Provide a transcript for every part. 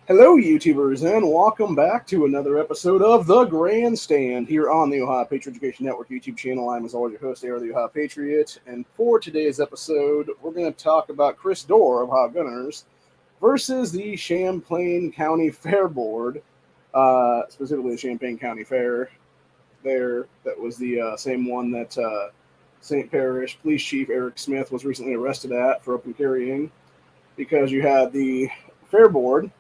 Hello, YouTubers, and welcome back to another episode of The Grandstand here on the Ohio Patriot Education Network YouTube channel. I'm, as always, your host, Air the Ohio Patriot, and for today's episode, we're going to talk about Chris Dorr of Ohio Gunners versus the Champaign County Fair Board, specifically the Champaign County Fair there. That was the same one that St. Parish Police Chief Eric Smith was recently arrested at for open carrying, because you had the Fair Board,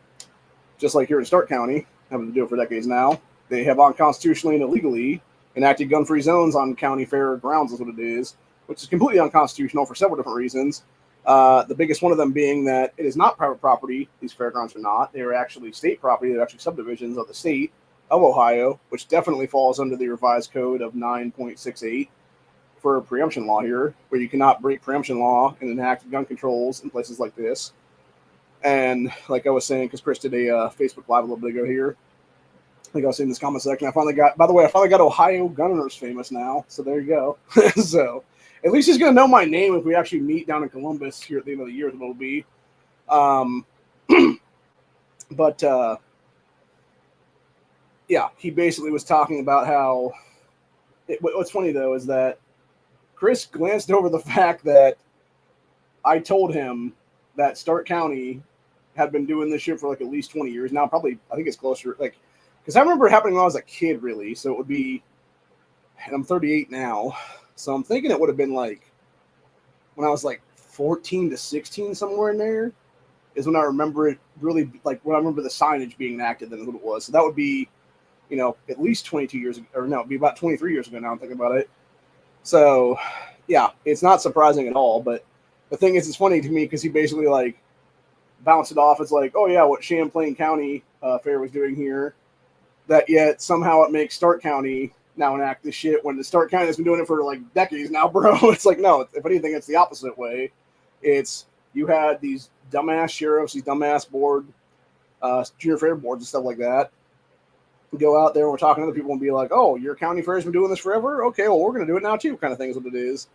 just like here in Stark County, having to do it for decades now. They have unconstitutionally and illegally enacted gun-free zones on county fair grounds, is what it is, which is completely unconstitutional for several different reasons. The biggest one of them being that it is not private property. These fairgrounds are not. They are actually state property. They're actually subdivisions of the state of Ohio, which definitely falls under the revised code of 9.68 for preemption law here, where you cannot break preemption law and enact gun controls in places like this. And like I was saying, because Chris did a Facebook Live a little bit ago here, like I was saying in this comment section, I finally got Ohio Gunners famous now. So there you go. So at least he's going to know my name if we actually meet down in Columbus here at the end of the year, is what it'll be. But yeah, he basically was talking about how what's funny, though, is that Chris glanced over the fact that I told him that Stark County had been doing this shit for like at least 20 years now. Probably, I think it's closer, like, because I remember it happening when I was a kid, really. So it would be, and I'm 38 now. So I'm thinking it would have been like when I was like 14 to 16, somewhere in there, is when I remember it really, like when I remember the signage being enacted, then what it was. So that would be, at least 22 years ago, or no, it'd be about 23 years ago now, I'm thinking about it. So yeah, it's not surprising at all. But the thing is, it's funny to me because he basically like bounced it off. It's like, oh yeah, what Champaign County Fair was doing here, that yet somehow it makes Stark County now enact this shit when the Stark County has been doing it for like decades now, bro. It's like, no, if anything, it's the opposite way. It's, you had these dumbass sheriffs, these dumbass board, junior fair boards and stuff like that, go out there and we're talking to other people and be like, oh, your county fair has been doing this forever? Okay, well, we're going to do it now too, kind of thing is what it is.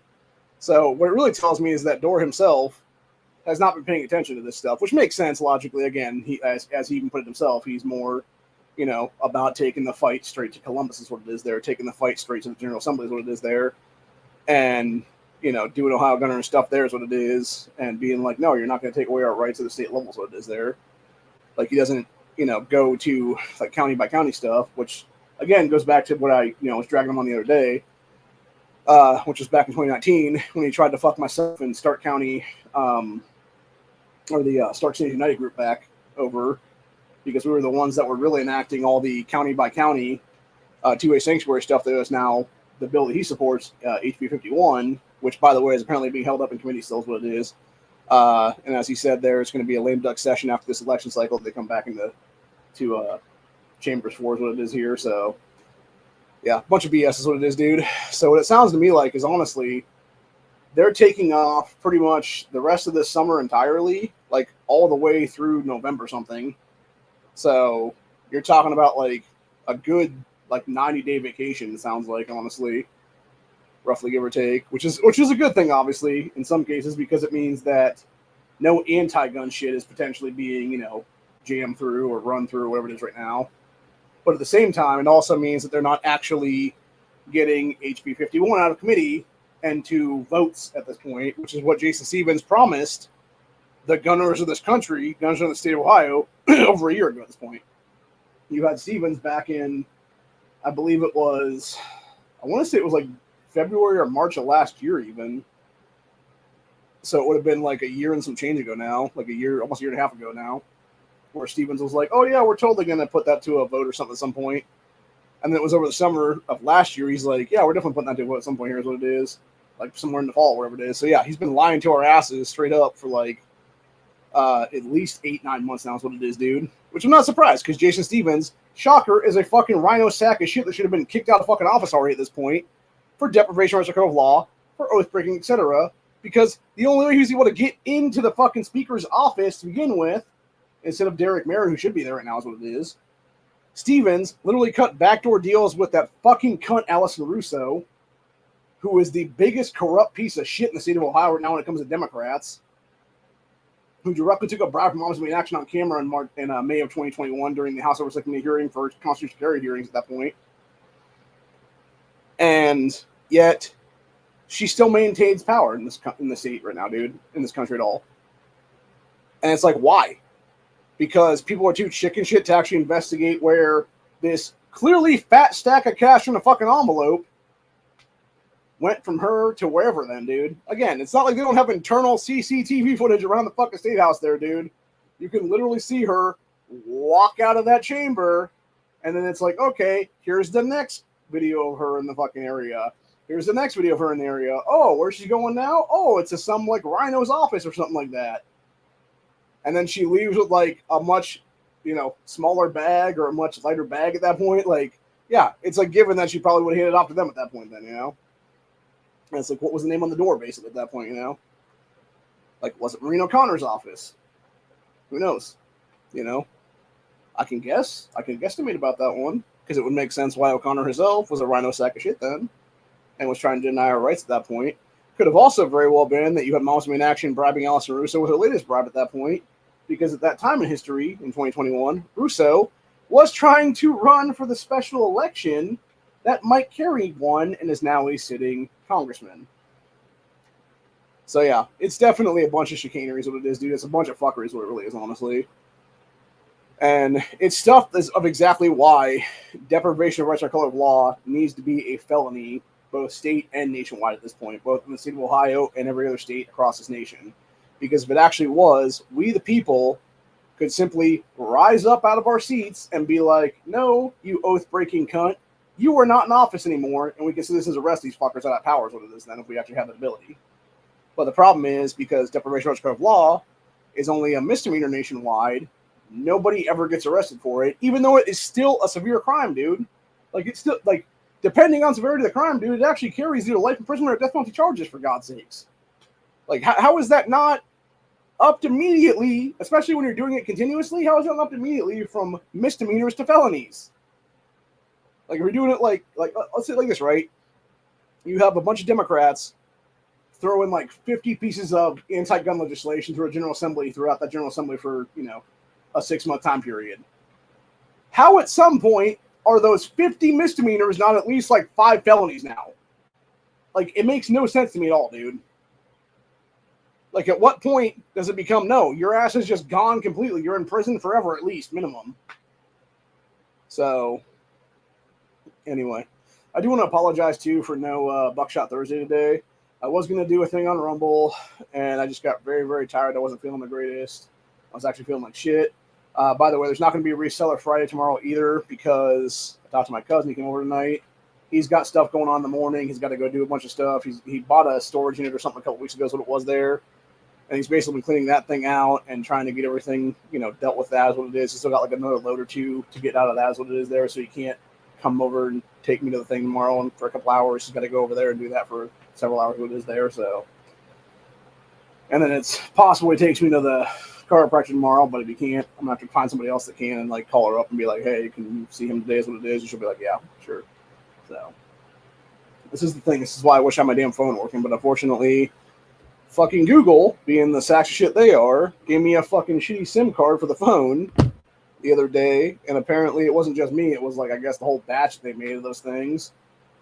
So what it really tells me is that Dorr himself has not been paying attention to this stuff, which makes sense logically. Again, he, as he even put it himself, he's more, about taking the fight straight to Columbus is what it is there, taking the fight straight to the General Assembly is what it is there, and, doing Ohio Gunner stuff there is what it is, and being like, no, you're not going to take away our rights at the state level is what it is there. Like, he doesn't, go to, like, county by county stuff, which, again, goes back to what I, was dragging him on the other day, which was back in 2019 when he tried to fuck myself in Stark County, or the Stark City United group back over, because we were the ones that were really enacting all the county by county two-way sanctuary stuff that is now the bill that he supports, HB 51, which, by the way, is apparently being held up in committee still is what it is. And as he said there, it's going to be a lame duck session after this election cycle. They come back into chambers for is what it is here. So, yeah, a bunch of BS is what it is, dude. So what it sounds to me like is, honestly, they're taking off pretty much the rest of this summer entirely, like all the way through November something. So you're talking about like a good like 90-day vacation, it sounds like, honestly, roughly, give or take, which is a good thing, obviously, in some cases, because it means that no anti-gun shit is potentially being, jammed through or run through or whatever it is right now. But at the same time, it also means that they're not actually getting HB 51 out of committee and to votes at this point, which is what Jason Stevens promised the gunners of this country, gunners of the state of Ohio, over a year ago at this point. You had Stevens back in, I believe it was, I want to say it was like February or March of last year even. So it would have been like a year and some change ago now, like a year, almost a year and a half ago now, where Stevens was like, oh yeah, we're totally going to put that to a vote or something at some point. And then it was over the summer of last year. He's like, yeah, we're definitely putting that to a vote at some point. Here's what it is. Like somewhere in the fall, wherever it is. So yeah, he's been lying to our asses straight up for like at least 8-9 months now is what it is, dude. Which I'm not surprised, because Jason Stevens, shocker, is a fucking rhino sack of shit that should have been kicked out of fucking office already at this point for deprivation of code of law, for oath breaking, etc. Because the only way he was able to get into the fucking speaker's office to begin with, instead of Derek Merritt, who should be there right now, is what it is, Stevens literally cut backdoor deals with that fucking cunt Allison Russo, who is the biggest corrupt piece of shit in the state of Ohio right now when it comes to Democrats. who directly took a bribe from Moms Made Action on camera in May of 2021 during the House Oversight Committee hearing for constitutional carry hearings at that point. And yet, she still maintains power in the state right now, dude, in this country at all. And it's like, why? Because people are too chicken shit to actually investigate where this clearly fat stack of cash in a fucking envelope went from her to wherever then, dude. Again, it's not like they don't have internal CCTV footage around the fucking state house there, dude. You can literally see her walk out of that chamber, and then it's like, okay, here's the next video of her in the fucking area. Here's the next video of her in the area. Oh, where's she going now? Oh, it's to some, like, rhino's office or something like that. And then she leaves with, like, a much, smaller bag or a much lighter bag at that point. Like, yeah, it's, like, given that she probably would have handed it off to them at that point then, And it's like, what was the name on the door, basically, at that point, Like, was it Maureen O'Connor's office? Who knows? I can guess. I can guesstimate about that one, because it would make sense why O'Connor herself was a rhino sack of shit then and was trying to deny her rights at that point. Could have also very well been that you had Moms Made Action bribing Allison Russo with her latest bribe at that point, because at that time in history, in 2021, Russo was trying to run for the special election that Mike Carey won and is now a sitting congressman. So yeah, it's definitely a bunch of chicanery is what it is, dude. It's a bunch of fuckery is what it really is, honestly. And it's stuff of exactly why deprivation of rights by color of law needs to be a felony, both state and nationwide at this point, both in the state of Ohio and every other state across this nation. Because if it actually was, we the people could simply rise up out of our seats and be like, no, you oath-breaking cunt, you are not in office anymore, and we can citizens arrest these fuckers out of power is what it is then if we actually have that ability. But the problem is, because deprivation of rights by color of law is only a misdemeanor nationwide, nobody ever gets arrested for it, even though it is still a severe crime, dude. Like, it's still, like, depending on severity of the crime, dude, it actually carries either life imprisonment or death penalty charges, for God's sakes. Like, how is that not upped immediately, especially when you're doing it continuously? How is that not upped immediately from misdemeanors to felonies? Like, if you're doing it like let's say it like this, right? You have a bunch of Democrats throw in like 50 pieces of anti-gun legislation through a General Assembly throughout that General Assembly for, a 6-month time period. How at some point are those 50 misdemeanors not at least like 5 felonies now? Like, it makes no sense to me at all, dude. Like, at what point does it become, no, your ass is just gone completely. You're in prison forever, at least, minimum. So, anyway, I do want to apologize, too, for no Buckshot Thursday today. I was going to do a thing on Rumble, and I just got very, very tired. I wasn't feeling the greatest. I was actually feeling like shit. By the way, there's not going to be a reseller Friday tomorrow either, because I talked to my cousin. He came over tonight. He's got stuff going on in the morning. He's got to go do a bunch of stuff. He bought a storage unit or something a couple weeks ago is what it was there. And he's basically been cleaning that thing out and trying to get everything, dealt with that is what it is. He's still got like another load or two to get out of that is what it is there. So he can't come over and take me to the thing tomorrow and for a couple hours. He's got to go over there and do that for several hours what it is there. So, and then it's possible he takes me to the chiropractor tomorrow, but if he can't, I'm gonna have to find somebody else that can and like call her up and be like, hey, can you see him today is what it is? And she'll be like, yeah, sure. So this is the thing. This is why I wish I had my damn phone working, but unfortunately, fucking Google, being the sacks of shit they are, gave me a fucking shitty SIM card for the phone the other day, and apparently it wasn't just me. It was like, I guess the whole batch they made of those things.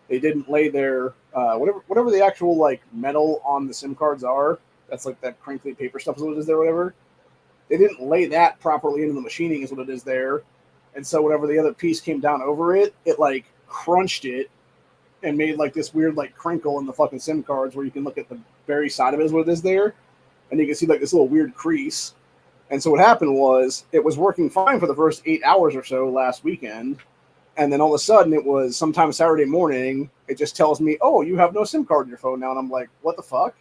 They didn't lay their whatever the actual like metal on the SIM cards are. That's like that crinkly paper stuff is what it is there, whatever. They didn't lay that properly into the machining is what it is there. And so whenever the other piece came down over it, it like crunched it and made like this weird like crinkle in the fucking SIM cards where you can look at the very side of it is what it is there. And you can see like this little weird crease. And so what happened was it was working fine for the first 8 hours or so last weekend. And then all of a sudden it was sometime Saturday morning. It just tells me, oh, you have no SIM card in your phone now. And I'm like, what the fuck?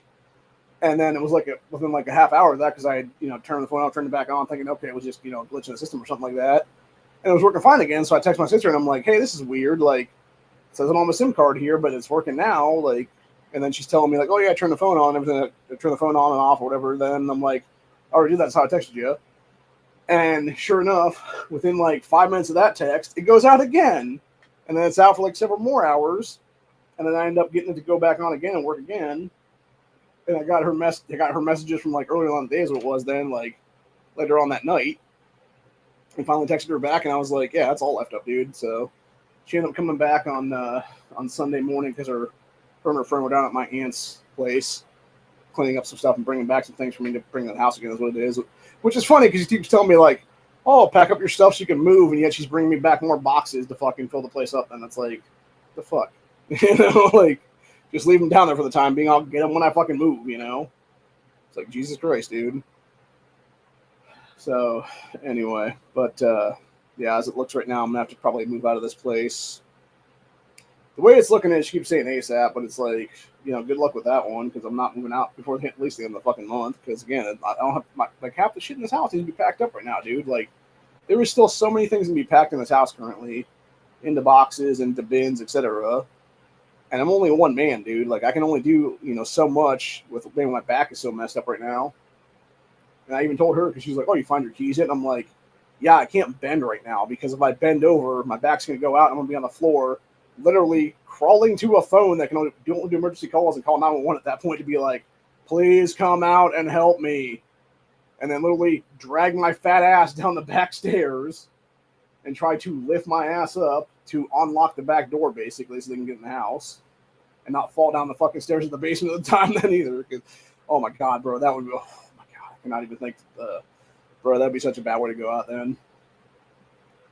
And then it was like within like a half hour of that, because I had, turned the phone off, turned it back on, thinking, okay, it was just, a glitch in the system or something like that. And it was working fine again. So I text my sister and I'm like, hey, this is weird. Like, it says I'm on my SIM card here, but it's working now. Like, and then she's telling me like, oh yeah, I turned the phone on, everything. I turned the phone on and off or whatever. Then I'm like, I already did that. That's how I texted you. And sure enough, within like 5 minutes of that text, it goes out again. And then it's out for like several more hours. And then I end up getting it to go back on again and work again. and I got her messages from like earlier on in the days what it was then, like later on that night, and finally texted her back, and I was like, yeah, that's all left up, dude. So she ended up coming back on Sunday morning because her and her friend were down at my aunt's place cleaning up some stuff and bringing back some things for me to bring to the house again is what it is. Which is funny because she keeps telling me like, oh, pack up your stuff so you can move, and yet she's bringing me back more boxes to fucking fill the place up. And it's like, the fuck, like just leave them down there for the time being. I'll get them when I fucking move. It's like Jesus Christ, dude. So anyway, but yeah, as it looks right now, I'm gonna have to probably move out of this place. The way it's looking at, she keeps saying ASAP, but it's like, good luck with that one because I'm not moving out before at least the end of the fucking month. Because again, I don't have like half the shit in this house needs to be packed up right now, dude. Like, there is still so many things to be packed in this house currently, into boxes, into bins, etc. And I'm only one man, dude. Like, I can only do so much with being my back is so messed up right now. And I even told her because she's like, "Oh, you find your keys yet?" And I'm like, "Yeah, I can't bend right now because if I bend over, my back's gonna go out. And I'm gonna be on the floor." Literally crawling to a phone that can only do emergency calls and call 911 at that point to be like, please come out and help me. And then literally drag my fat ass down the back stairs and try to lift my ass up to unlock the back door basically so they can get in the house and not fall down the fucking stairs in the basement at the time then either. Oh my God, bro, that would be, oh my God, I cannot even think, bro, that'd be such a bad way to go out then.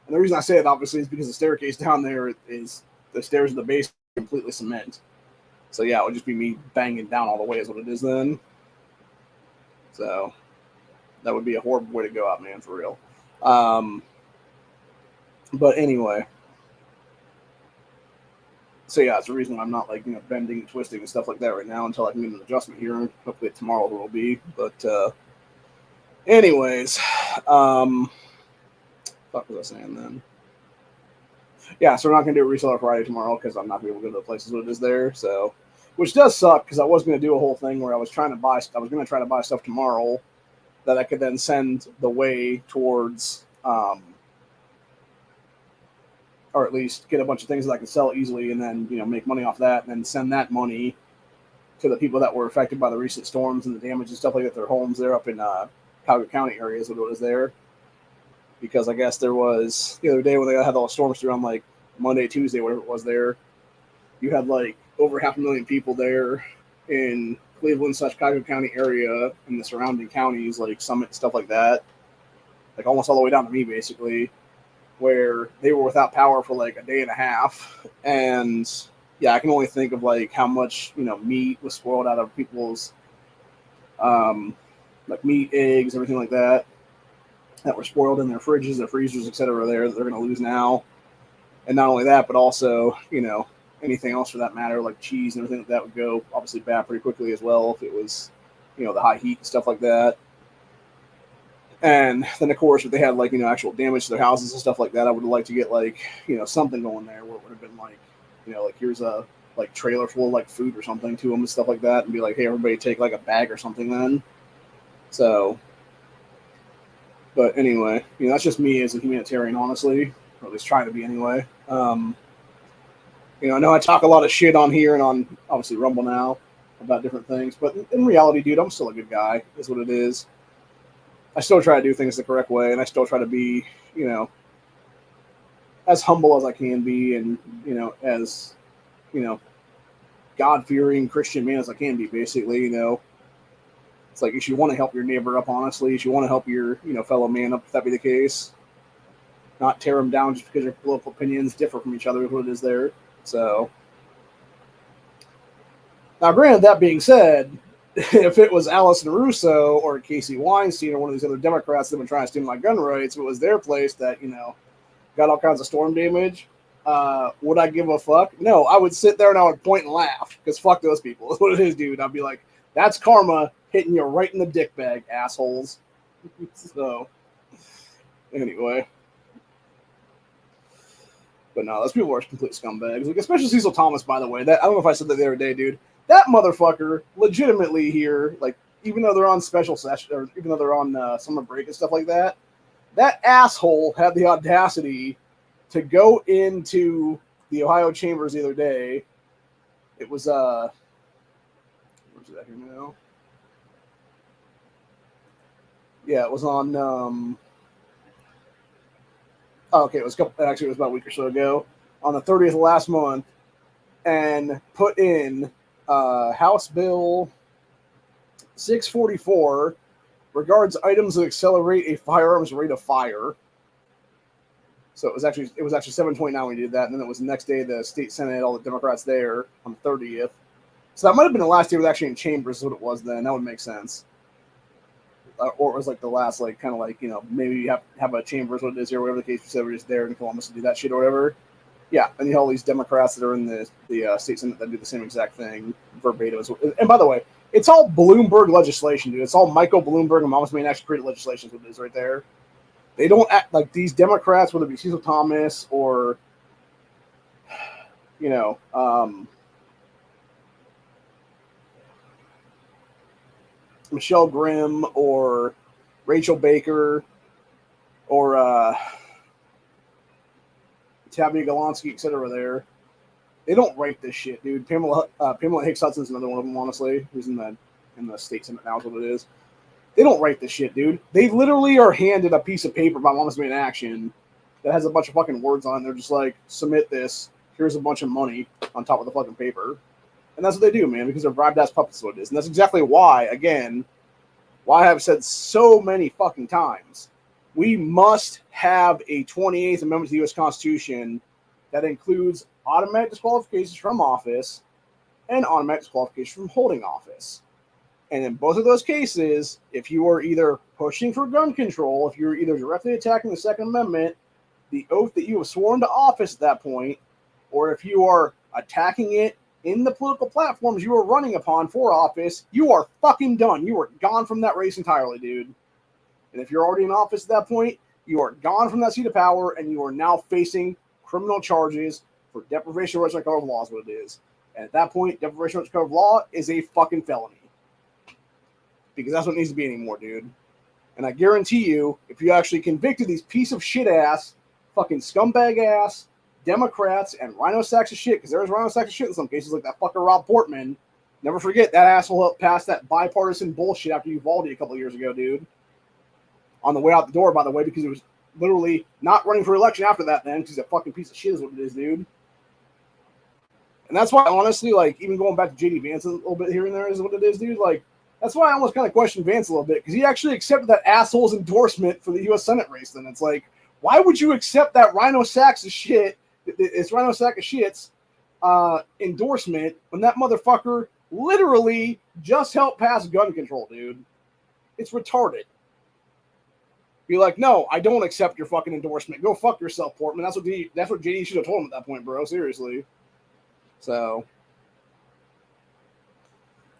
And the reason I say it obviously is because the staircase down there is the stairs in the basement completely cement. So yeah, it would just be me banging down all the way is what it is then. So that would be a horrible way to go out, man, for real. But anyway. So yeah, it's the reason I'm not like, bending and twisting and stuff like that right now until I can get an adjustment here. Hopefully tomorrow there will be. But anyways, what was I saying then? Yeah, so we're not going to do a reseller Friday tomorrow because I'm not going to be able to go to the places where it is there. So, which does suck because I was going to do a whole thing where I was going to try to buy stuff tomorrow that I could then send the way towards, or at least get a bunch of things that I can sell easily and then, make money off that and then send that money to the people that were affected by the recent storms and the damage and stuff like that. Their homes there up in Cuyahoga County areas what it was there. Because I guess there was the other day when they had all the storms through on like Monday, Tuesday, whatever it was there, you had like over 500,000 people there in Cleveland / Cuyahoga County area and the surrounding counties, like Summit and stuff like that, like almost all the way down to me basically, where they were without power for like a day and a half. And yeah, I can only think of like how much, meat was spoiled out of people's, like meat, eggs, everything like that were spoiled in their fridges, their freezers, etc. There that they're going to lose now. And not only that, but also, anything else for that matter, like cheese and everything like that would go obviously bad pretty quickly as well if it was, the high heat and stuff like that. And then, of course, if they had, like, actual damage to their houses and stuff like that, I would like to get, like, something going there where it would have been, like, like, here's a, like, trailer full of, like, food or something to them and stuff like that and be like, hey, everybody take, like, a bag or something then. So... But anyway, that's just me as a humanitarian, honestly, or at least trying to be anyway. I know I talk a lot of shit on here and on, obviously, Rumble now about different things. But in reality, dude, I'm still a good guy, is what it is. I still try to do things the correct way, and I still try to be, as humble as I can be and, as, God-fearing Christian man as I can be, basically, It's like you should want to help your neighbor up, honestly. You should want to help your, fellow man up if that be the case. Not tear them down just because your political opinions differ from each other is what it is there. So, now granted, that being said, if it was Allison Russo or Casey Weinstein or one of these other Democrats that have been trying to steal my gun rights, if it was their place that, got all kinds of storm damage, would I give a fuck? No, I would sit there and I would point and laugh because fuck those people. That's what it is, dude. I'd be like, that's karma hitting you right in the dick bag, assholes. So, anyway. But no, those people are complete scumbags. Like, especially Cecil Thomas, by the way. That I don't know if I said that the other day, dude. That motherfucker, legitimately here, like, even though they're on special session, or even though they're on summer break and stuff like that, that asshole had the audacity to go into the Ohio Chambers the other day. It was, where's that here now? Yeah, it was on. Oh, okay, it was actually it was about a week or so ago, on the 30th of last month, and put in House Bill 644 regards items that accelerate a firearms rate of fire. So it was actually 7:29 when we did that, and then it was the next day the state senate, all the Democrats there on the 30th. So that might have been the last day it was actually in chambers. Is what it was then. That would make sense. Or it was like the last, like kind of like maybe you have a chambers what it is here, whatever the case was. We're just there in Columbus to do that shit or whatever. Yeah, and you have all these Democrats that are in the state senate that do the same exact thing verbatim. And by the way, it's all Bloomberg legislation, dude. It's all Michael Bloomberg and Mama's Main actually created legislation. Is what it is right there. They don't act like these Democrats, whether it be Cecil Thomas or you know, Michelle Grimm or Rachel Baker or Tabby Golonsky, etc. There, they don't write this shit, dude. Pamela Hicks Hudson's another one of them, honestly, who's in the state senate now. Is what it is. They don't write this shit, dude. They literally are handed a piece of paper by Mama's Main Action that has a bunch of fucking words on it. They're just like, submit this. Here's a bunch of money on top of the fucking paper. And that's what they do, man, because they're bribed-ass puppets, what it is. And that's exactly why, again, why I have said so many fucking times, we must have a 28th Amendment to the U.S. Constitution that includes automatic disqualifications from office and automatic disqualifications from holding office. And in both of those cases, if you are either pushing for gun control, if you're either directly attacking the Second Amendment, the oath that you have sworn to office at that point, or if you are attacking it in the political platforms you are running upon for office, you are fucking done. You are gone from that race entirely, dude. And if you're already in office at that point, you are gone from that seat of power, and you are now facing criminal charges for deprivation of rights under color of law is what it is. And at that point, deprivation of rights under color of law is a fucking felony. Because that's what it needs to be anymore, dude. And I guarantee you, if you actually convicted these piece of shit ass, fucking scumbag ass Democrats and rhino sacks of shit, because there's rhino sacks of shit in some cases, like that fucker Rob Portman. Never forget that asshole helped pass that bipartisan bullshit after Uvalde a couple of years ago, dude. On the way out the door, by the way, because it was literally not running for election after that then, because he's a fucking piece of shit is what it is, dude. And that's why, honestly, like, even going back to J.D. Vance a little bit here and there is what it is, dude. Like, that's why I almost kind of question Vance a little bit, because he actually accepted that asshole's endorsement for the U.S. Senate race. Then it's like, why would you accept that rhino sacks of shit, it's rhino sack of shits endorsement when that motherfucker literally just helped pass gun control, dude? It's retarded. Be like, no, I don't accept your fucking endorsement. Go fuck yourself, Portman. That's what JD should have told him at that point, bro. Seriously. So,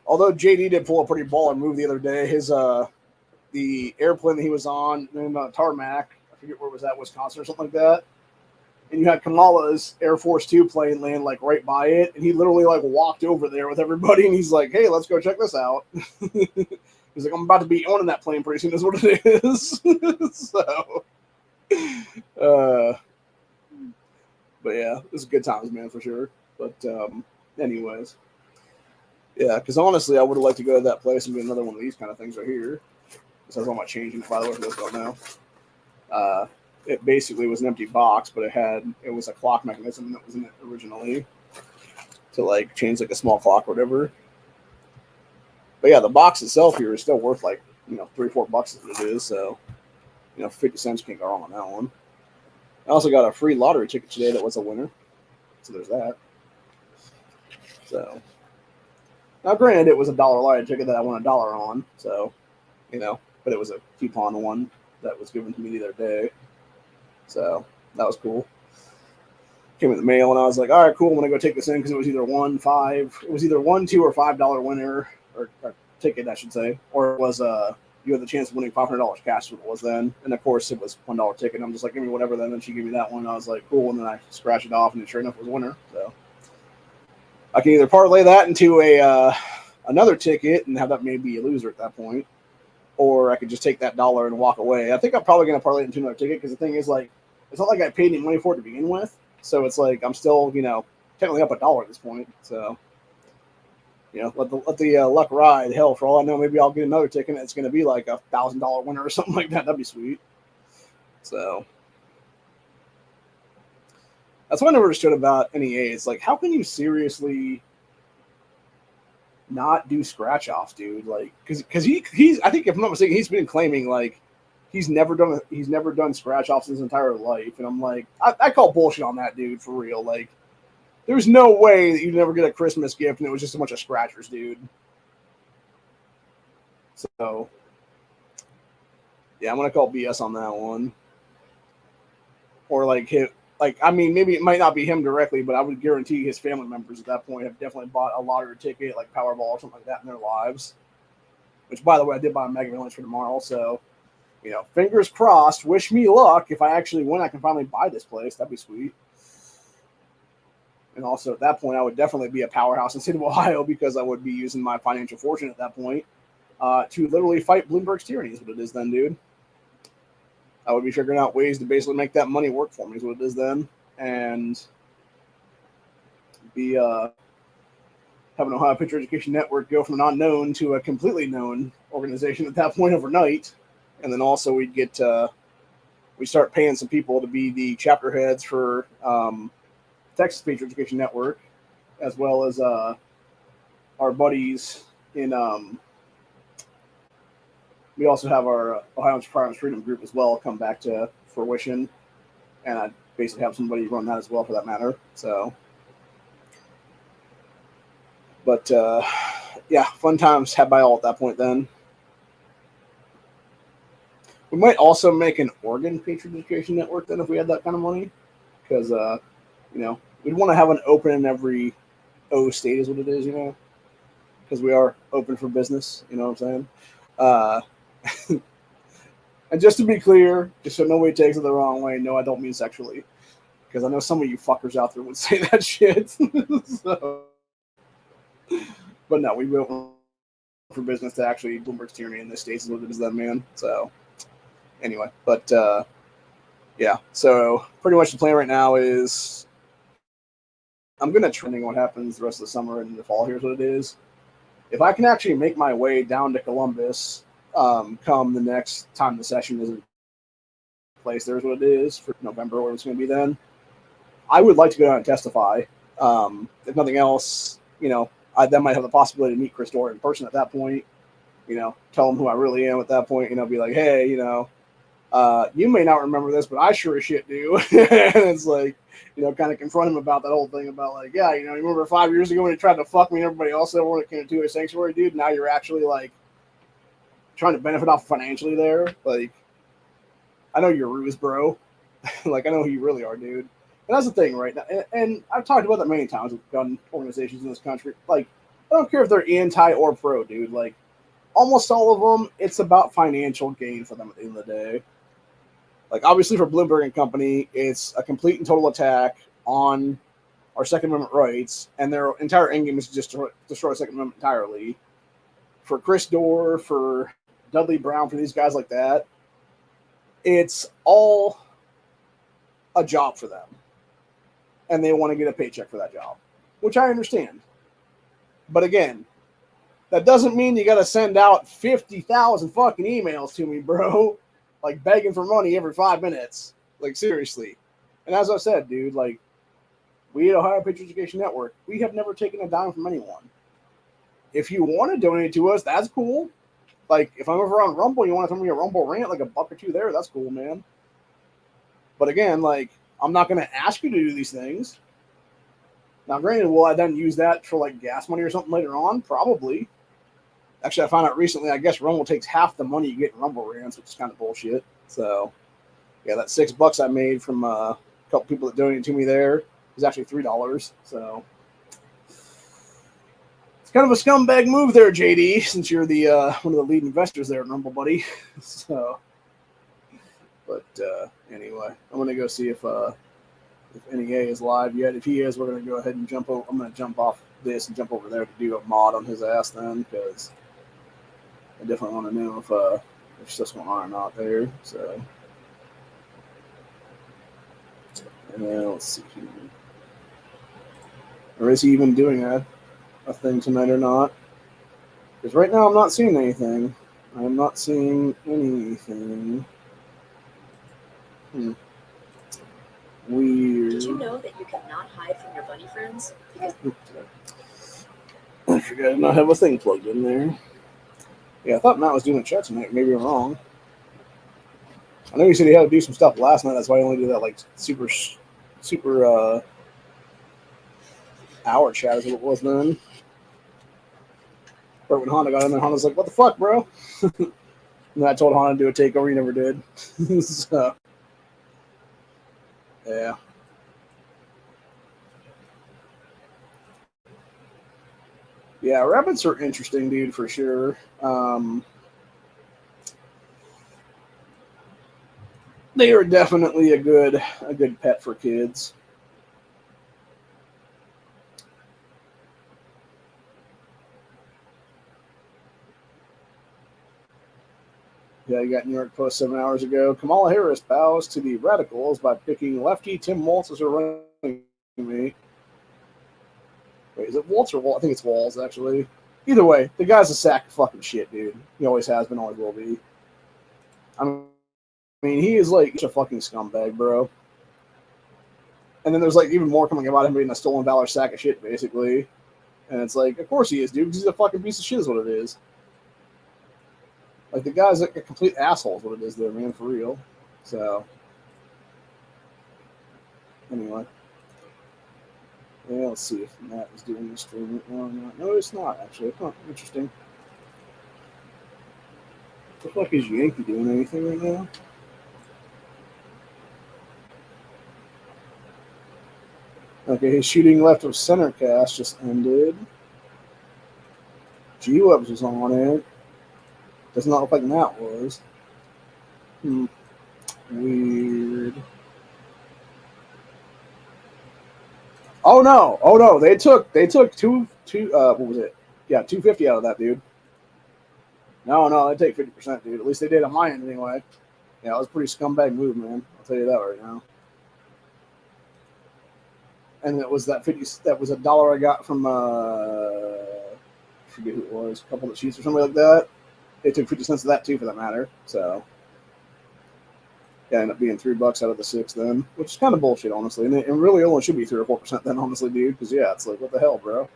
although JD did pull a pretty baller move the other day, his the airplane that he was on in tarmac, I forget where it was at, Wisconsin or something like that, and you had Kamala's Air Force Two plane land like right by it, and he literally like walked over there with everybody, and he's like, "Hey, let's go check this out." He's like, "I'm about to be owning that plane pretty soon," is what it is. So, but yeah, it was good times, man, for sure. But anyways. Yeah, because honestly, I would have liked to go to that place and do another one of these kind of things right here. This has all my change in it, by the way, for those who don't know. It basically was an empty box, but it was a clock mechanism that was in it originally to like change like a small clock or whatever. But yeah, the box itself here is still worth like, $3-4 as it is. So, 50 cents can't go wrong on that one. I also got a free lottery ticket today that was a winner. So there's that. So. Now, granted, it was a $1 lottery ticket that I won $1 on, so, but it was a coupon one that was given to me the other day, so that was cool. Came in the mail, and I was like, all right, cool, I'm going to go take this in, because it was either $1, $2, or $5 winner, or ticket, I should say, or it was, you had the chance of winning $500 cash, what it was then, and of course, it was $1 ticket, and I'm just like, give me whatever then, and she gave me that one, and I was like, cool, and then I scratched it off, and sure enough, it was a winner, so. I can either parlay that into another ticket and have that maybe a loser at that point, or I could just take that $1 and walk away. I think I'm probably going to parlay it into another ticket, because the thing is, like, it's not like I paid any money for it to begin with, so it's like I'm still, technically up $1 at this point. So, let the luck ride. Hell, for all I know, maybe I'll get another ticket and it's going to be like $1,000 winner or something like that. That'd be sweet. So that's what I never understood about NEA. It's like, how can you seriously not do scratch offs, dude? Like, because he's I think if I'm not mistaken, he's been claiming like he's never done scratch offs his entire life, and I'm like, I call bullshit on that, dude, for real. Like, there's no way that you never get a Christmas gift and it was just a bunch of scratchers, dude. So yeah, I'm gonna call BS on that one. Or like I mean, maybe it might not be him directly, but I would guarantee his family members at that point have definitely bought a lottery ticket, like Powerball or something like that, in their lives. Which, by the way, I did buy a Mega Millions for tomorrow, so fingers crossed. Wish me luck. If I actually win, I can finally buy this place. That'd be sweet. And also, at that point, I would definitely be a powerhouse in the state of Ohio because I would be using my financial fortune at that point to literally fight Bloomberg's tyranny. Is what it is then, dude. I would be figuring out ways to basically make that money work for me. Is what it is then, and be having Ohio Picture Education Network go from an unknown to a completely known organization at that point overnight. And then also we start paying some people to be the chapter heads for Texas Picture Education Network, as well as our buddies in. We also have our Ohio Firearms Freedom Group as well come back to fruition, and I basically have somebody run that as well for that matter. So, but yeah, fun times had by all at that point. Then we might also make an Oregon Patriot Education Network then if we had that kind of money, because we'd want to have an open in every state is what it is, because we are open for business. You know what I'm saying? And just to be clear, just so nobody takes it the wrong way, no, I don't mean sexually, because I know some of you fuckers out there would say that shit. So, but no, we will for business to actually Bloomberg's tyranny in this state is what it is then, man. So anyway, but yeah, so pretty much the plan right now is I'm gonna trending what happens the rest of the summer and the fall. Here's what it is: if I can actually make my way down to Columbus, come the next time the session is in place, there's what it is for November, where it's going to be then. I would like to go down and testify. If nothing else, I then might have the possibility to meet Chris Dorr in person at that point. Tell him who I really am at that point. Be like, hey, you may not remember this, but I sure as shit do. And it's like, kind of confront him about that whole thing about like, yeah, you remember 5 years ago when you tried to fuck me and everybody else said when it came to a sanctuary, dude. Now you're actually like trying to benefit off financially there. Like, I know you're ruse, bro. Like, I know who you really are, dude. And that's the thing, right? And I've talked about that many times with gun organizations in this country. Like, I don't care if they're anti or pro, dude. Like, almost all of them, it's about financial gain for them at the end of the day. Like, obviously for Bloomberg and company, it's a complete and total attack on our Second Amendment rights, and their entire endgame is just to destroy the Second Amendment entirely. For Chris Dorr, for Dudley Brown, for these guys like that, it's all a job for them. And they want to get a paycheck for that job, which I understand. But again, that doesn't mean you got to send out 50,000 fucking emails to me, bro. Like, begging for money every 5 minutes. Like, seriously. And as I said, dude, like, we at Ohio Picture Education Network, we have never taken a dime from anyone. If you want to donate to us, that's cool. Like, if I'm over on Rumble, you want to throw me a Rumble rant, like $1 or $2 there, that's cool, man. But again, like, I'm not going to ask you to do these things. Now, granted, will I then use that for, like, gas money or something later on? Probably. Actually, I found out recently, I guess Rumble takes half the money you get in Rumble rants, which is kind of bullshit. So, yeah, that $6 I made from a couple people that donated to me there was actually $3. So, it's kind of a scumbag move there, JD, since you're the one of the lead investors there at Rumble, buddy. So, but anyway, I'm going to go see if NEA is live yet. If he is, we're going to go ahead and jump over. I'm going to jump off this and jump over there to do a mod on his ass then, because I definitely want to know if stuff's going on or not there. So, and then let's see here. Or is he even doing that? a thing tonight or not. Because right now I'm not seeing anything. I'm not seeing anything. Weird. Did you know that you cannot hide from your bunny friends? Because I forgot to not have a thing plugged in there. Yeah, I thought Matt was doing a chat tonight. Maybe I'm wrong. I know he said he had to do some stuff last night. That's why I only did that like super hour chat is what it was then. But when Honda got in there, Honda's like, "What the fuck, bro?" And then I told Honda to do a takeover. He never did. So, yeah. Yeah, rabbits are interesting, dude, for sure. They are definitely a good pet for kids. Yeah, you got New York Post 7 hours ago. Kamala Harris bows to the radicals by picking lefty Tim Walz as her running mate. Wait, is it Walz or Walz? I think it's Walz, actually. Either way, the guy's a sack of fucking shit, dude. He always has been, always will be. I mean, he is like a fucking scumbag, bro. And then there's like even more coming about him being a stolen valor sack of shit, basically. And it's like, of course he is, dude, because he's a fucking piece of shit is what it is. Like, the guy's like a complete asshole is what it is there, man, for real. So, anyway. Yeah, let's see if Matt is doing the stream right now or not. No, it's not, actually. Huh, interesting. What the fuck is Yankee doing anything right now? Okay, his shooting left of center cast just ended. G-Webs was on it. Does not look like Matt was. Weird. Oh no! They took two what was it? Yeah, 250 out of that dude. No, they take 50%, dude. At least they did on my end anyway. Yeah, it was a pretty scumbag move, man. I'll tell you that right now. And it was that 50. That was $1 I got from I forget who it was, a couple of sheets or something like that. They took 50 cents of that too, for that matter. So yeah, ended up being $3 out of the 6 then, which is kind of bullshit, honestly. And it really only should be 3 or 4% then, honestly, dude. Because yeah, it's like, what the hell, bro.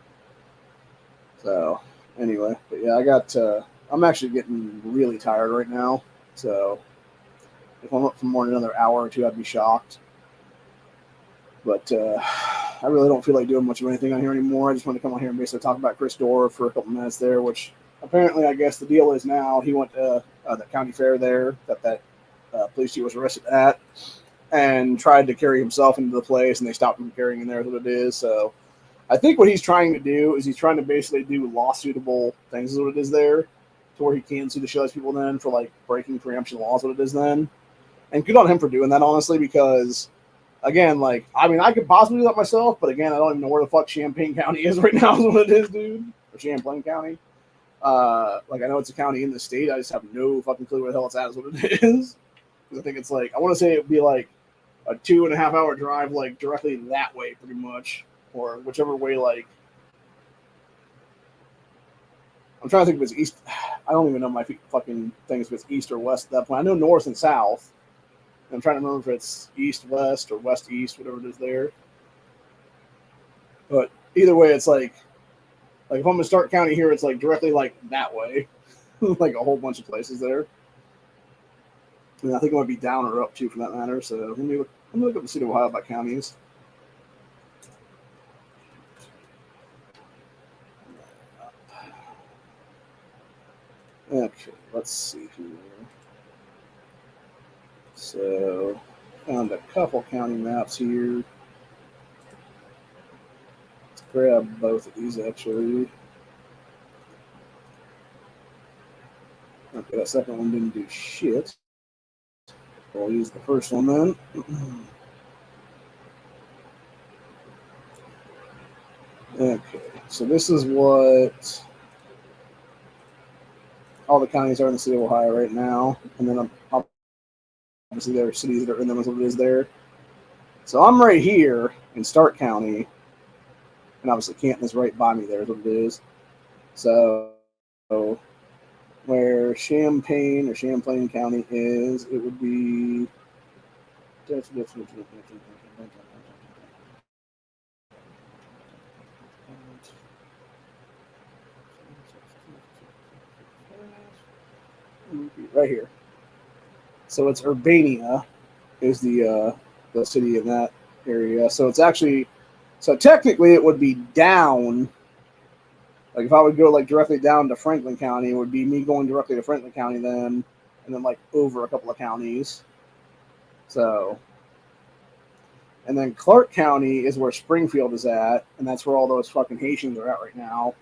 So anyway, but yeah, I got. I'm actually getting really tired right now. So if I'm up for more than another hour or two, I'd be shocked. But I really don't feel like doing much of anything on here anymore. I just want to come on here and basically talk about Chris Dorr for a couple minutes there, which apparently I guess the deal is now he went to the county fair there that police chief was arrested at and tried to carry himself into the place, and they stopped him carrying in there. Is what it is. So I think what he's trying to do is he's trying to basically do lawsuitable things. Is what it is there, to where he can sue the shit out of people then for like breaking preemption laws. What it is then, and good on him for doing that, honestly, because. Again, like, I mean, I could possibly do that myself, but again, I don't even know where the fuck Champaign County is right now, is what it is, dude. Or Champlain County. Like, I know it's a county in the state. I just have no fucking clue where the hell it's at, is what it is. Because I think it's like, I want to say it would be like a 2.5 hour drive, like, directly that way, pretty much. Or whichever way, like, I'm trying to think if it's east. I don't even know my fucking things if it's east or west at that point. I know north and south. I'm trying to remember if it's east-west or west-east, whatever it is there. But either way, it's like if I'm in Stark County here, it's like directly like that way. Like a whole bunch of places there. And I think it might be down or up too, for that matter. So let me look up the state of Ohio by counties. Okay, let's see here. So, found a couple county maps here. Let's grab both of these, actually. Okay, that second one didn't do shit. I'll use the first one then. Okay, so this is what all the counties are in the state of Ohio right now. And then obviously there are cities that are in them as what it is there. So I'm right here in Stark County. And obviously Canton is right by me there is what it is. So where Champaign or Champlain County is, it would be right here. So it's Urbania is the city in that area. So it's actually, so technically it would be down. Like if I would go like directly down to Franklin County, it would be me going directly to Franklin County then, and then like over a couple of counties. So, and then Clark County is where Springfield is at, and that's where all those fucking Haitians are at right now.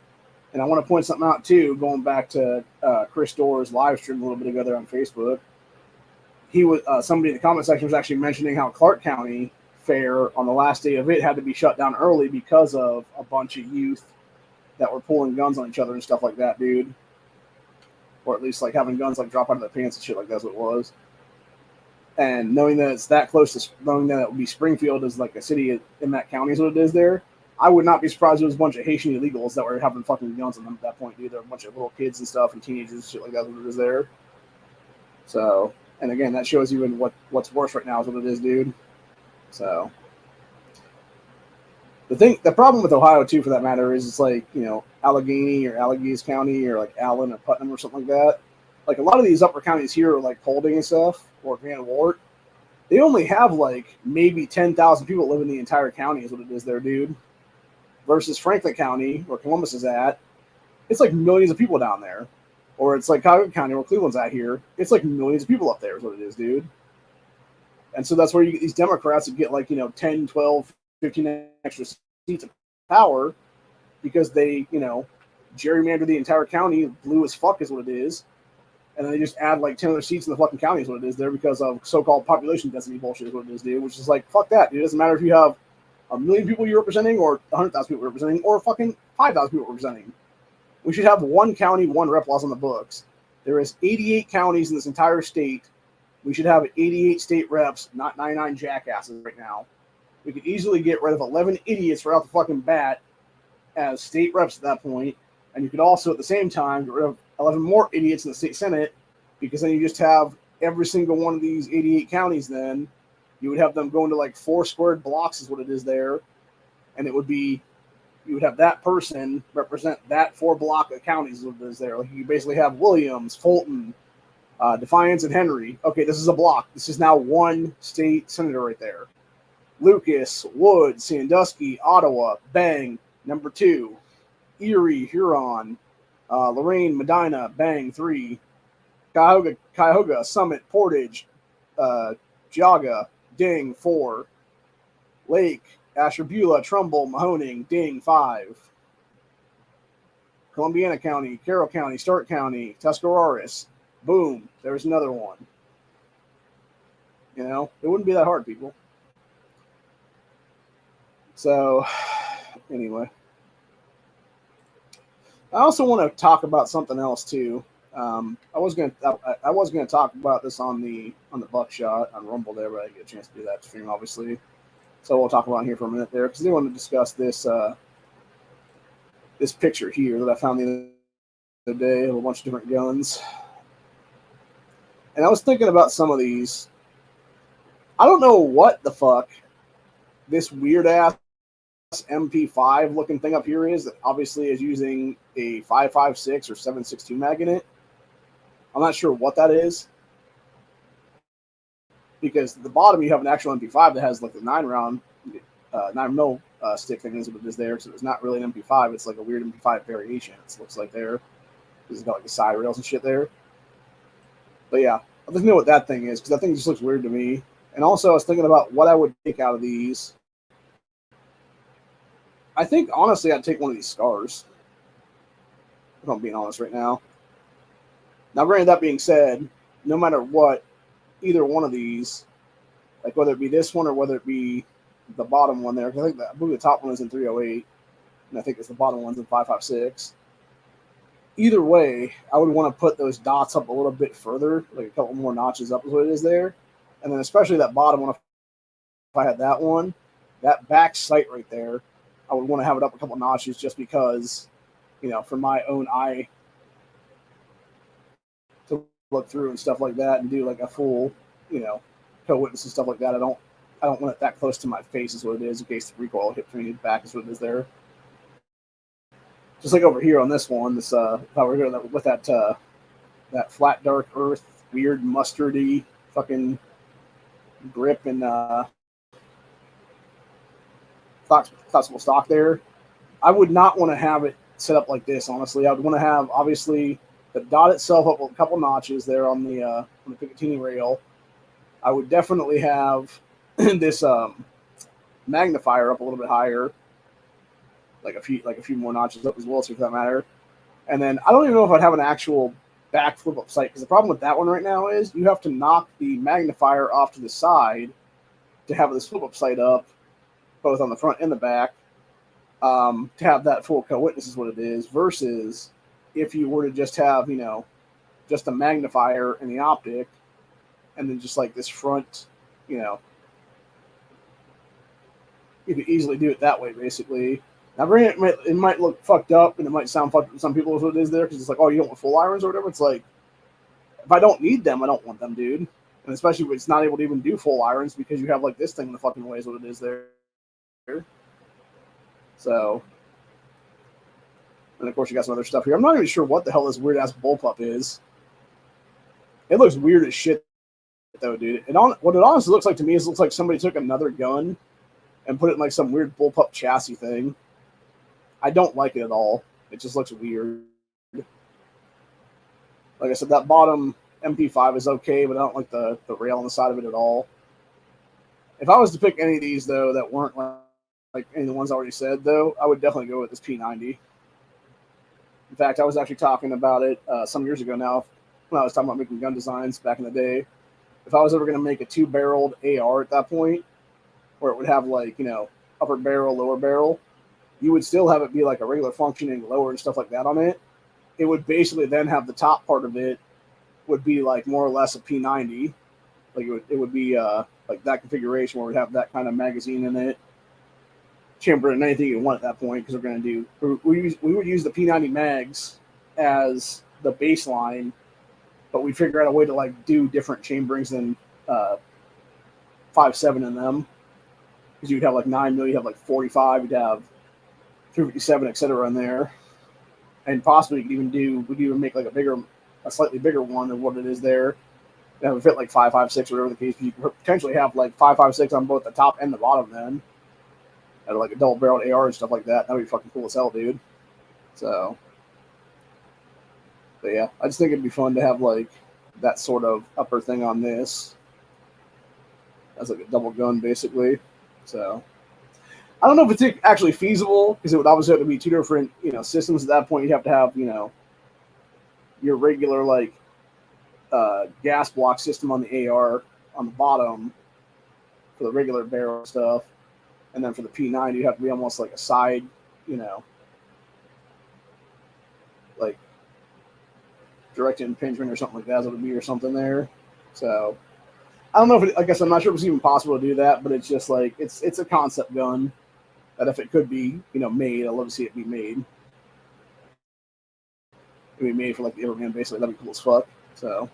And I want to point something out too, going back to Chris Dorr's live stream a little bit ago there on Facebook. He was somebody in the comment section was actually mentioning how Clark County Fair on the last day of it had to be shut down early because of a bunch of youth that were pulling guns on each other and stuff like that, dude. Or at least like having guns like drop out of their pants and shit like that's what it was. And knowing that it's that close to, knowing that it would be Springfield as like a city in that county is what it is there, I would not be surprised if it was a bunch of Haitian illegals that were having fucking guns on them at that point, dude. There were a bunch of little kids and stuff and teenagers and shit like that what it is there. So, and again, that shows you what's worse right now is what it is, dude. So the problem with Ohio too, for that matter, is it's like, you know, Allegheny or Allegheny County or like Allen or Putnam or something like that. Like a lot of these upper counties here are like Paulding and stuff or Van Wart. They only have like maybe 10,000 people live in the entire county is what it is there, dude. Versus Franklin County, where Columbus is at, it's like millions of people down there. Or it's like Cuyahoga County, where Cleveland's at here. It's like millions of people up there is what it is, dude. And so that's where you get these Democrats that get like, you know, 10, 12, 15 extra seats of power because they, you know, gerrymander the entire county, blue as fuck is what it is. And then they just add like 10 other seats in the fucking county is what it is there because of so-called population density bullshit is what it is, dude. Which is like, fuck that, dude. It doesn't matter if you have 1 million people you're representing or 100,000 people representing or fucking 5,000 people representing. We should have one county, one rep laws on the books. There is 88 counties in this entire state. We should have 88 state reps, not 99 jackasses right now. We could easily get rid of 11 idiots right off the fucking bat as state reps at that point. And you could also, at the same time, get rid of 11 more idiots in the state senate, because then you just have every single one of these 88 counties then. You would have them go into like 4 squared blocks is what it is there. And it would be, you would have that person represent that 4 block of counties is what it is there. Like you basically have Williams, Fulton, Defiance, and Henry. Okay, this is a block. This is now one state senator right there. Lucas, Wood, Sandusky, Ottawa, Bang, number 2. Erie, Huron, Lorraine, Medina, Bang, 3. Cuyahoga, Summit, Portage, Geauga, Ding, 4. Lake, Ashtabula, Trumbull, Mahoning, Ding, 5. Columbiana County, Carroll County, Stark County, Tuscarawas, boom, there's another one. You know, it wouldn't be that hard, people. So, anyway. I also want to talk about something else too. I was gonna talk about this on the Buckshot on Rumble there, but I didn't get a chance to do that stream, obviously. So we'll talk about it here for a minute there, because they want to discuss this this picture here that I found the other day of a bunch of different guns. And I was thinking about some of these. I don't know what the fuck this weird ass MP5 looking thing up here is that obviously is using a 5.56 or 7.62 mag in it. I'm not sure what that is, because at the bottom you have an actual MP5 that has like the 9 mil stick thing is what it is there. So it's not really an MP5. It's like a weird MP5 variation. It looks like there. It's got like the side rails and shit there. But yeah, I'd like to know what that thing is, because that thing just looks weird to me. And also I was thinking about what I would take out of these. I think, honestly, I'd take one of these scars, if I'm being honest right now. Now, granted, that being said, no matter what, either one of these, like whether it be this one or whether it be the bottom one there, because I believe the top one is in 308, and I think it's the bottom one's in 5.56. Either way, I would want to put those dots up a little bit further, like a couple more notches up is what it is there. And then especially that bottom one, if I had that one, that back sight right there, I would want to have it up a couple notches just because, for my own eye to look through and stuff like that and do like a full, co-witness and stuff like that. I don't want it that close to my face is what it is in case the recoil hits me back is what it is there. Just like over here on this one, this if I were here with that flat dark earth, weird mustardy fucking grip and flexible stock there, I would not want to have it set up like this. Honestly, I would want to have obviously the dot itself up with a couple notches there on the Picatinny rail. I would definitely have this magnifier up a little bit higher, like a few more notches up as well, so for that matter. And then I don't even know if I'd have an actual back flip up sight, because the problem with that one right now is you have to knock the magnifier off to the side to have this flip up sight up, both on the front and the back, to have that full co-witness is what it is, versus if you were to just have, just a magnifier and the optic, and then just like this front, you could easily do it that way, basically. Now, granted, it might look fucked up, and it might sound fucked up to some people is what it is there, because it's like, oh, you don't want full irons or whatever. It's like, if I don't need them, I don't want them, dude. And especially if it's not able to even do full irons because you have like this thing in the fucking way is what it is there. So, and of course you got some other stuff here. I'm not even sure what the hell this weird ass bullpup is. It looks weird as shit, though, dude. What it honestly looks like to me is it looks like somebody took another gun and put it in like some weird bullpup chassis thing. I don't like it at all. It just looks weird. Like I said, that bottom MP5 is okay, but I don't like the rail on the side of it at all. If I was to pick any of these, though, that weren't like any of the ones I already said, though, I would definitely go with this P90. In fact, I was actually talking about it some years ago now when I was talking about making gun designs back in the day. If I was ever going to make a two-barreled AR at that point, where it would have like, upper barrel, lower barrel, you would still have it be like a regular functioning lower and stuff like that on it. It would basically then have the top part of it would be like more or less a P90. Like it would be like that configuration where we'd have that kind of magazine in it, chamber, and anything you want at that point, because we're going to do we would use the P90 mags as the baseline, but we figure out a way to like do different chamberings than 5.7 in them, because you'd have like 9 mil, you'd have like 45, you'd have 357, etc. in there, and possibly we'd even make like a slightly bigger one than what it is there. That would fit like 5.56, whatever the case. You could potentially have like 5.56 on both the top and the bottom then, and like a double-barreled AR and stuff like that. That'd be fucking cool as hell, dude. So, but yeah, I just think it'd be fun to have like that sort of upper thing on this as like a double gun, basically. So, I don't know if it's actually feasible, because it would obviously have to be two different, systems. At that point, you'd have to have, your regular like gas block system on the AR on the bottom for the regular barrel stuff, and then for the P90, you have to be almost like a side, like direct impingement or something like that, as it would be, or something there. So I don't know if I guess I'm not sure if it's even possible to do that, but it's just like it's a concept gun that if it could be, made, I'd love to see it be made. It'd be made for like the Everman, basically. That'd be cool as fuck. So,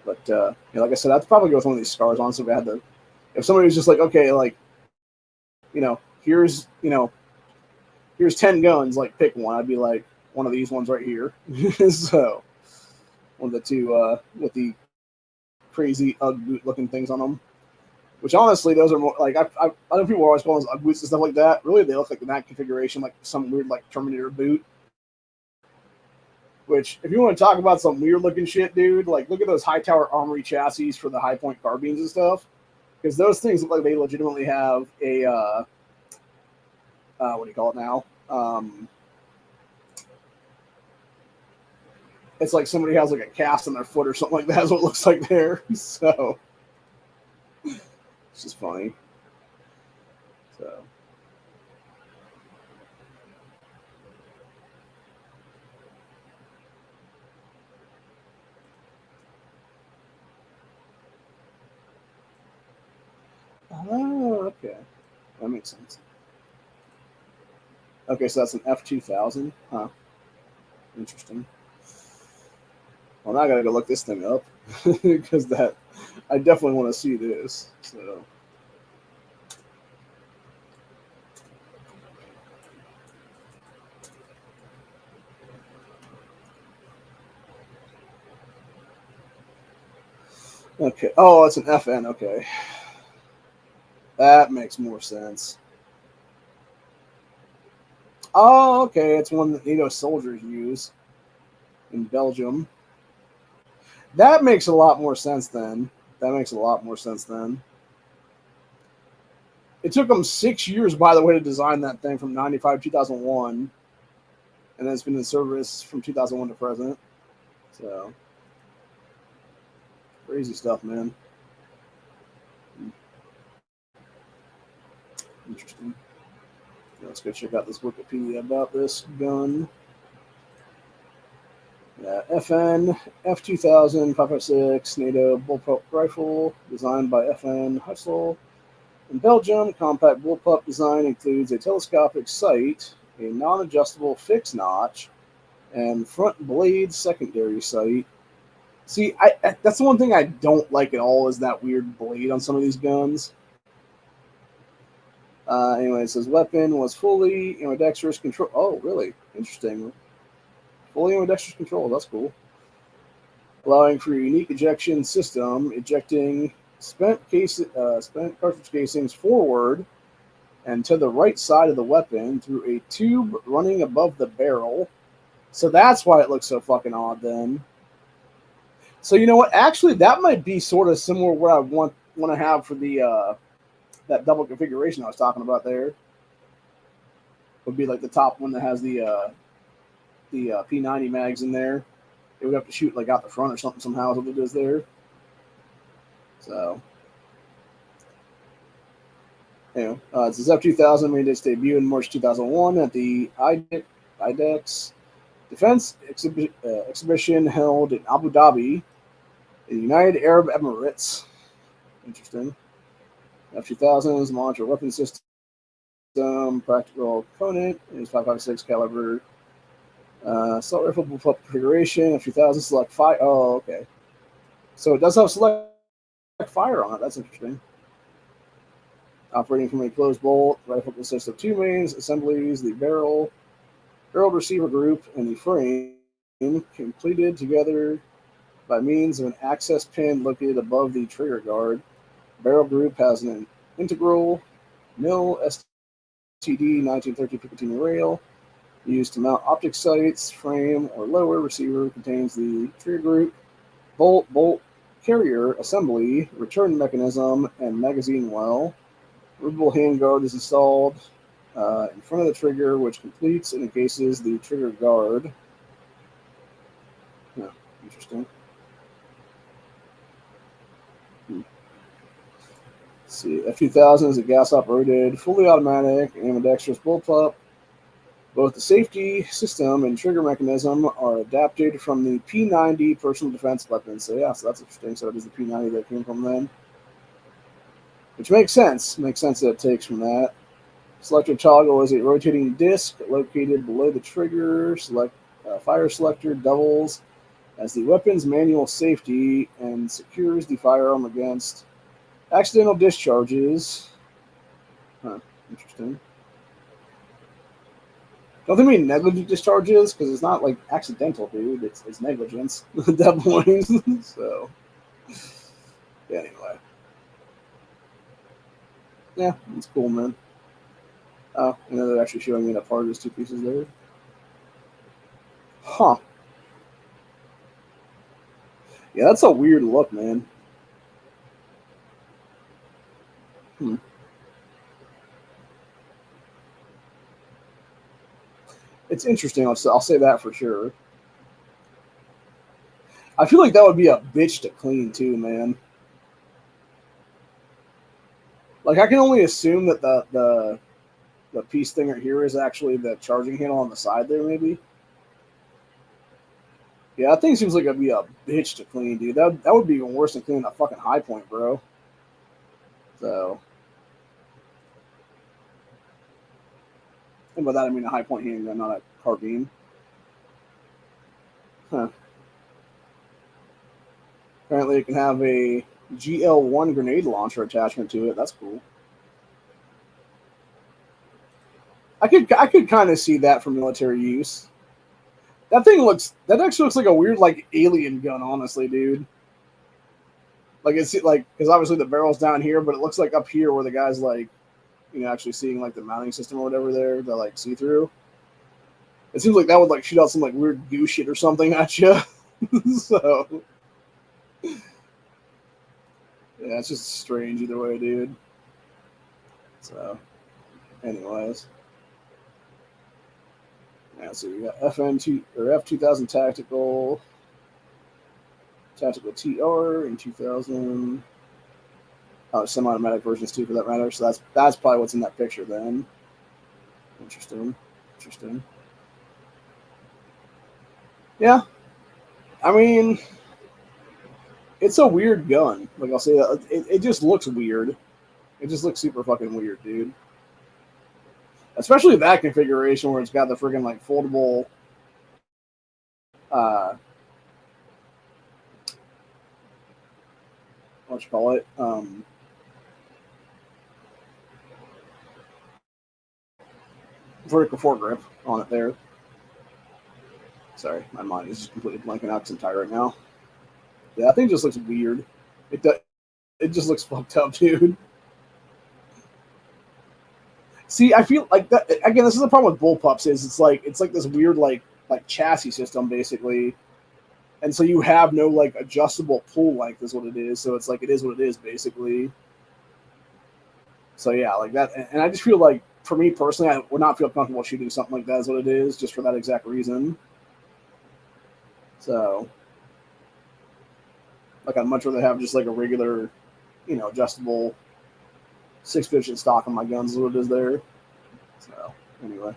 but like I said, I'd probably go with one of these scars. Honestly, if somebody was just like, okay, like, here's 10 guns, like pick one. I'd be like one of these ones right here. So one of the two with the crazy UGG boot looking things on them. Which honestly, those are more like I know people always call those UGG boots and stuff like that. Really, they look like in that configuration, like some weird like Terminator boot. Which, if you want to talk about some weird looking shit, dude, like look at those high tower armory chassis for the high point carbines and stuff, because those things look like they legitimately have a what do you call it now? It's like somebody has like a cast on their foot or something like that. Is what it looks like there. So it's just funny. So. Oh, okay. That makes sense. Okay, so that's an F2000. Huh. Interesting. Well, now I gotta go look this thing up because I definitely want to see this. So okay. Oh, it's an FN. Okay, that makes more sense. Oh, okay. It's one that NATO soldiers use in Belgium. That makes a lot more sense then. That makes a lot more sense then. It took them 6 years, by the way, to design that thing from 95 to 2001. And then it's been in service from 2001 to present. So, crazy stuff, man. Interesting. Let's go check out this Wikipedia about this gun. Yeah, FN F2000 556 NATO bullpup rifle designed by FN Hussel in Belgium. Compact bullpup design includes a telescopic sight, a non-adjustable fixed notch, and front blade secondary sight. See, that's the one thing I don't like at all is that weird blade on some of these guns. Anyway, it says weapon was fully ambidextrous control. Oh, really? Interesting. Fully ambidextrous control. That's cool. Allowing for a unique ejection system, ejecting spent cartridge casings forward and to the right side of the weapon through a tube running above the barrel. So that's why it looks so fucking odd then. So you know what? Actually, that might be sort of similar to what I want to have for the that double configuration I was talking about there. Would be like the top one that has the P90 mags in there. It would have to shoot like out the front or something somehow is what it is there. So, anyway, it's this F2000 made its debut in March 2001 at the IDEX Defense Exhibition held in Abu Dhabi, the United Arab Emirates. Interesting. F2000 is a modular weapon system, practical component. It is 5.56 caliber. Assault rifle bullpup configuration. F2000 select fire. Oh, okay. So it does have select fire on it. That's interesting. Operating from a closed bolt, the rifle consists of two mains assemblies: the barrel receiver group, and the frame, completed together by means of an access pin located above the trigger guard. Barrel group has an integral mil STD 1913 Picatinny rail used to mount optic sights. Frame or lower receiver contains the trigger group, bolt carrier assembly, return mechanism, and magazine well. Removable handguard is installed in front of the trigger, which completes and encases the trigger guard. Yeah, interesting. Let's see, F2000 is a gas-operated, fully automatic, ambidextrous bullpup. Both the safety system and trigger mechanism are adapted from the P90 personal defense weapon. So yeah, so that's interesting. So it is the P90 that came from then, which makes sense. Makes sense that it takes from that. Selector toggle is a rotating disc located below the trigger. Fire selector doubles as the weapon's manual safety and secures the firearm against accidental discharges. Huh, interesting. Don't they mean negligent discharges? Because it's not like accidental, dude. It's negligence at that point. So, yeah, anyway. Yeah, it's cool, man. Oh, I know they're actually showing me that part of those two pieces there. Huh. Yeah, that's a weird look, man. It's interesting. I'll say that for sure. I feel like that would be a bitch to clean too, man. Like I can only assume that the piece thing right here is actually the charging handle on the side there, maybe. Yeah, that thing seems like it'd be a bitch to clean, dude. That would be even worse than cleaning a fucking high point, bro. So And by that I mean a high point handgun, not a carbine. Huh. Apparently, it can have a GL1 grenade launcher attachment to it. That's cool. I could kind of see that for military use. That actually looks like a weird like alien gun, honestly, dude. Like it's like because obviously the barrel's down here, but it looks like up here where the guy's like, actually seeing like the mounting system or whatever there, the like see through. It seems like that would like shoot out some like weird goo shit or something at you. So yeah, it's just strange either way, dude. So, anyways, yeah. So we got FN2 or F2000 tactical TR in 2000. Oh, semi-automatic versions too, for that matter. So that's probably what's in that picture then. Interesting. Yeah, I mean, it's a weird gun. Like I'll say that it just looks weird. It just looks super fucking weird, dude. Especially that configuration where it's got the friggin' like foldable what you call it? Vertical foregrip on it there. Sorry, my mind is just completely blanking out because I'm tired right now. Yeah, I think it just looks weird. It just looks fucked up, dude. See, I feel like that again. This is the problem with bullpups. Is it's like this weird like chassis system basically, and so you have no like adjustable pull length is what it is. So it's like it is what it is basically. So yeah, like that, and I just feel like for me personally, I would not feel comfortable shooting something like that. Is what it is, just for that exact reason. So, like, I'd much rather have just like a regular, adjustable 6-position stock on my guns. Is what it is there. So anyway.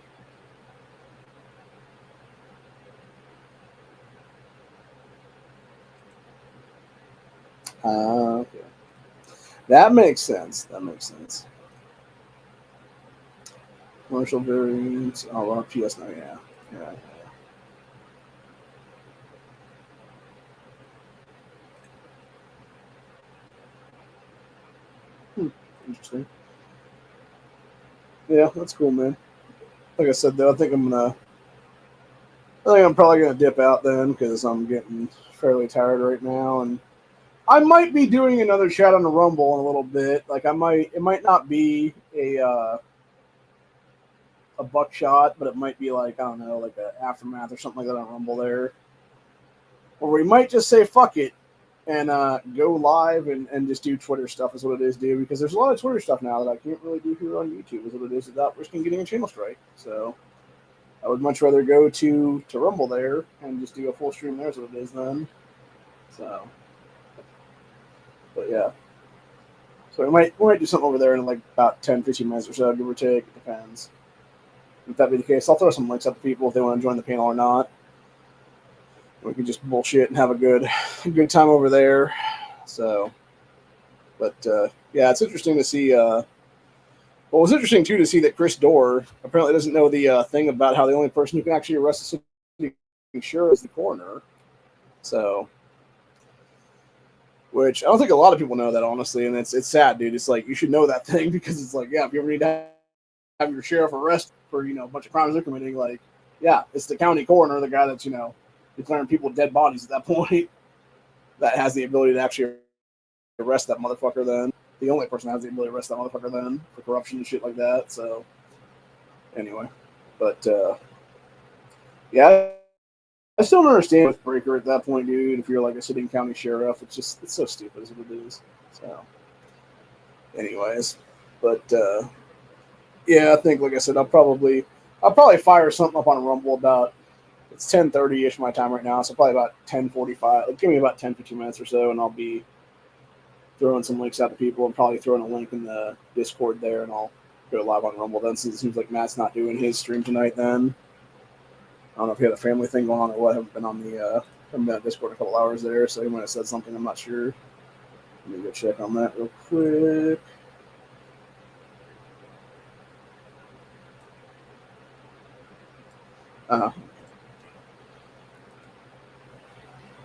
Okay. That makes sense. Commercial variants. Oh, well, PS now, yeah. Interesting. Yeah, that's cool, man. Like I said, though, I think I'm probably gonna dip out then because I'm getting fairly tired right now, and I might be doing another chat on the Rumble in a little bit. Like it might not be a buckshot, but it might be like, I don't know, like an aftermath or something like that on Rumble there. Or we might just say fuck it and go live and just do Twitter stuff is what it is, dude. Because there's a lot of Twitter stuff now that I can't really do here on YouTube is what it is without risking getting a channel strike. So I would much rather go to Rumble there and just do a full stream there is what it is then. So, but yeah. So we might do something over there in like about 10, 15 minutes or so, give or take. It depends. If that be the case, I'll throw some links up to people if they want to join the panel or not. We can just bullshit and have a good time over there. So, but yeah, it's interesting to see. Well, it was interesting too to see that Chris Dorr apparently doesn't know the thing about how the only person who can actually arrest a city sheriff is the coroner. So, which I don't think a lot of people know that, honestly, and it's sad, dude. It's like you should know that thing because it's like, yeah, if you ever need to have your sheriff arrested for a bunch of crimes they're committing, like, yeah, it's the county coroner, the guy that's declaring people dead bodies at that point, that has the ability to actually arrest that motherfucker. Then the only person that has the ability to arrest that motherfucker then for corruption and shit like that. So anyway, but yeah. I still don't understand with Breaker at that point, dude. If you're like a sitting county sheriff, it's so stupid as what it is. So, anyways, but yeah, I think like I said, I'll probably fire something up on Rumble about it's 10:30ish my time right now, so probably about 10:45. Like, give me about 10, 15 minutes or so, and I'll be throwing some links out to people and probably throwing a link in the Discord there, and I'll go live on Rumble then. Since it seems like Matt's not doing his stream tonight, then. I don't know if he had a family thing going on or what. I haven't been on Discord a couple hours there, so he might have said something. I'm not sure. Let me go check on that real quick. Uh,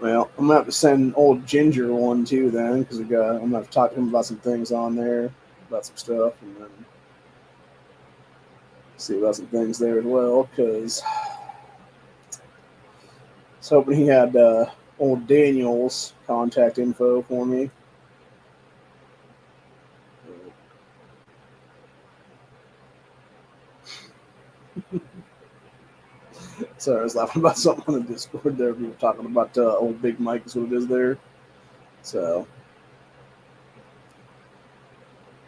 well, I'm gonna have to send old Ginger one too then, because I'm gonna have to talk to him about some things on there, about some stuff, and then see about some things there as well. Because I was hoping he had old Daniel's contact info for me. So I was laughing about something on the Discord there. We were talking about old Big Mike is what it is there. So,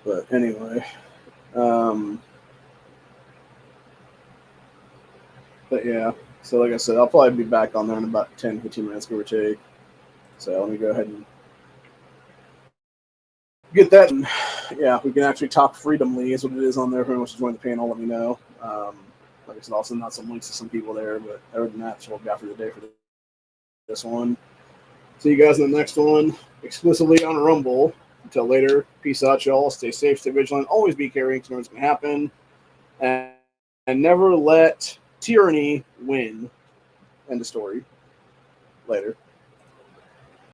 but anyway, but yeah. So like I said, I'll probably be back on there in about 10, 15 minutes, give or take. So let me go ahead and get that. And yeah, we can actually talk freedomly is what it is on there. If anyone wants to join the panel, let me know. Like I said, also not some links to some people there, but other than that, that's what we got for the day for this one. See you guys in the next one, exclusively on Rumble. Until later, peace out, y'all. Stay safe, stay vigilant, always be caring because nothing's going to happen. And never let tyranny win. End of story. Later.